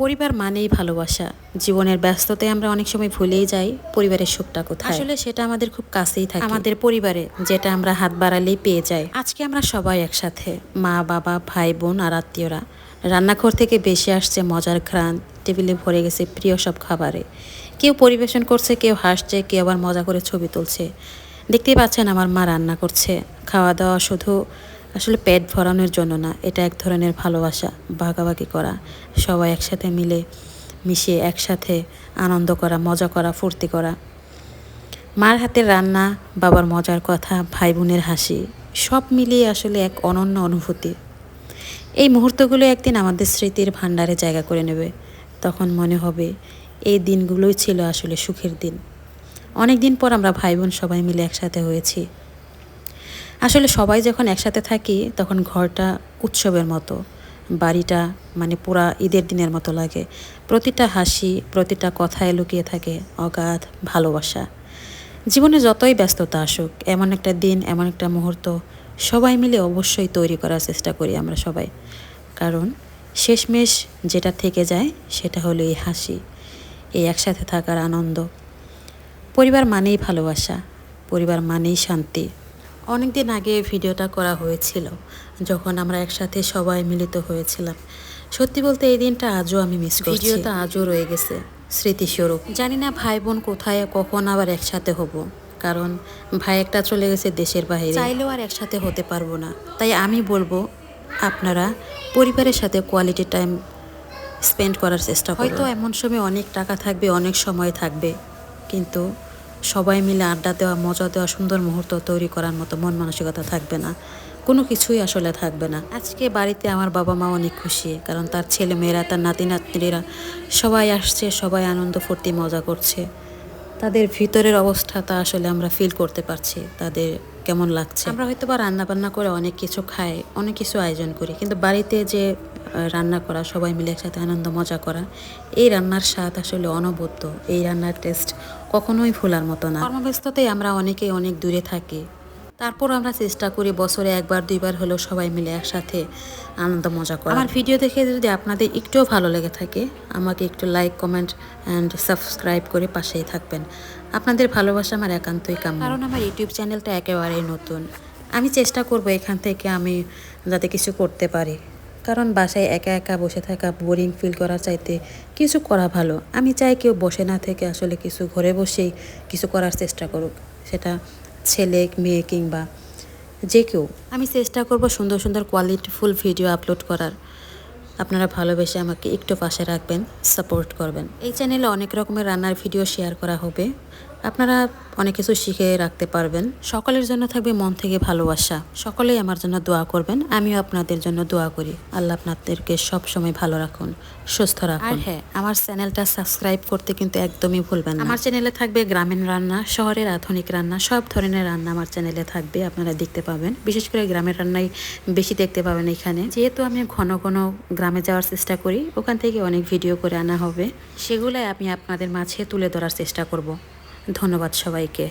পরিবার মানেই ভালোবাসা। জীবনের ব্যস্ততায় আমরা অনেক সময় ভুলেই যাই পরিবারের সুখটা কোথায়। আসলে সেটা আমাদের খুব কাছেই থাকে, আমাদের পরিবারে, যেটা আমরা হাত বাড়ালেই পেয়ে যাই। আজকে আমরা সবাই একসাথে, মা বাবা ভাই বোন আর আত্মীয়রা। রান্নাঘর থেকে বেশি আসছে মজার ঘ্রাণ, টেবিলে ভরে গেছে প্রিয় সব খাবারে। কেউ পরিবেশন করছে, কেউ হাসছে, কেউ আবার মজা করে ছবি তুলছে। দেখতেই পাচ্ছেন আমার মা রান্না করছে। খাওয়া দাওয়া শুধু আসলে পেট ভরানোর জন্য না, এটা এক ধরনের ভালোবাসা, ভাগাভাগি করা, সবাই একসাথে মিলে মিশিয়ে একসাথে আনন্দ করা, মজা করা, ফুর্তি করা। মার হাতের রান্না, বাবার মজার কথা, ভাই বোনের হাসি, সব মিলিয়ে আসলে এক অনন্য অনুভূতি। এই মুহূর্তগুলো একদিন আমাদের স্মৃতির ভাণ্ডারে জায়গা করে নেবে। তখন মনে হবে এই দিনগুলোই ছিল আসলে সুখের দিন। অনেক দিন পর আমরা ভাই বোন সবাই মিলে একসাথে হয়েছি। আসলে সবাই যখন একসাথে থাকি তখন ঘরটা উৎসবের মতো, বাড়িটা মানে পুরা ঈদের দিনের মতো লাগে। প্রতিটা হাসি, প্রতিটা কথায় লুকিয়ে থাকে অগাধ ভালোবাসা। জীবনে যতই ব্যস্ততা আসুক, এমন একটা দিন, এমন একটা মুহূর্ত সবাই মিলে অবশ্যই তৈরি করার চেষ্টা করি আমরা সবাই। কারণ শেষমেশ যেটা থেকে যায় সেটা হলো এই হাসি, এই একসাথে থাকার আনন্দ। পরিবার মানেই ভালোবাসা, পরিবার মানেই শান্তি। অনেক দিন আগে ভিডিওটা করা হয়েছিল যখন আমরা একসাথে সবাই মিলিত হয়েছিলাম। সত্যি বলতে এই দিনটা আজও আমি মিস করছি। ভিডিওটা আজও রয়ে গেছে স্মৃতিস্বরূপ। জানি না ভাই বোন কোথায় কখন আবার একসাথে হব, কারণ ভাই একটা চলে গেছে দেশের বাইরে, চাইলেও আর একসাথে হতে পারবো না। তাই আমি বলবো আপনারা পরিবারের সাথে কোয়ালিটি টাইম স্পেন্ড করার চেষ্টা করুন। হয়তো এমন সময় অনেক টাকা থাকবে, অনেক সময় থাকবে, কিন্তু সবাই মিলে আড্ডা দেওয়া, মজা দেওয়া, সুন্দর মুহূর্ত তৈরি করার মতো মন মানসিকতা থাকবে না, কোনো কিছুই আসলে থাকবে না। আজকে বাড়িতে আমার বাবা মা অনেক খুশি, কারণ তার ছেলে মেয়েরা, তার নাতি নাতনিরা সবাই আসছে, সবাই আনন্দ ফুর্তি মজা করছে। তাদের ভিতরের অবস্থাটা আসলে আমরা ফিল করতে পারছি, তাদের কেমন লাগছে। আমরা হয়তো বা রান্না বান্না করে অনেক কিছু খাই, অনেক কিছু আয়োজন করি, কিন্তু বাড়িতে যে রান্না করা, সবাই মিলে একসাথে আনন্দ মজা করা, এই রান্নার স্বাদ আসলে অনবদ্য। এই রান্নার টেস্ট কখনোই ভোলার মতো না। কর্মব্যস্ততায় আমরা অনেকেই অনেক দূরে থাকি, তারপর আমরা চেষ্টা করি বছরে একবার দুইবার হলেও সবাই মিলে একসাথে আনন্দ মজা করা। আমার ভিডিও দেখে যদি আপনাদের একটুও ভালো লেগে থাকে, আমাকে একটু লাইক, কমেন্ট অ্যান্ড সাবস্ক্রাইব করে পাশেই থাকবেন। আপনাদের ভালোবাসা আমার একান্তই কাম্য, কারণ আমার ইউটিউব চ্যানেলটা একেবারেই নতুন। আমি চেষ্টা করব এখান থেকে আমি যাতে কিছু করতে পারি, কারণ বাসায় একা একা বসে থাকা, বোরিং ফিল করার চাইতে কিছু করা ভালো। আমি চাই কেউ বসে না থেকে আসলে কিছু ঘরে বসেই কিছু করার চেষ্টা করুক, সেটা ছেলে মেয়ে কিংবা যে কেউ। আমি চেষ্টা করব সুন্দর সুন্দর কোয়ালিটিফুল ভিডিও আপলোড করার। আপনারা ভালোবেসে আমাকে একটু পাশে রাখবেন, সাপোর্ট করবেন। এই চ্যানেলে অনেক রকমের রান্নার ভিডিও শেয়ার করা হবে, আপনারা অনেক কিছু শিখে রাখতে পারবেন। সকলের জন্য থাকবে মন থেকে ভালোবাসা। সকলেই আমার জন্য দোয়া করবেন, আমিও আপনাদের জন্য দোয়া করি। আল্লাহ আপনাদেরকে সব সময় ভালো রাখুন, সুস্থ রাখুন। আর হ্যাঁ, আমার চ্যানেলটা সাবস্ক্রাইব করতে কিন্তু একদমই ভুলবেন না। আমার চ্যানেলে থাকবে গ্রামীণ রান্না, শহরের আধুনিক রান্না, সব ধরনের রান্না আমার চ্যানেলে থাকবে, আপনারা দেখতে পাবেন। বিশেষ করে গ্রামের রান্নাই বেশি দেখতে পাবেন এখানে, যেহেতু আমি ঘন ঘন গ্রামে যাওয়ার চেষ্টা করি, ওখান থেকে অনেক ভিডিও করে আনা হবে, সেগুলাই আমি আপনাদের মাঝে তুলে ধরার চেষ্টা করব। ধন্যবাদ সবাইকে।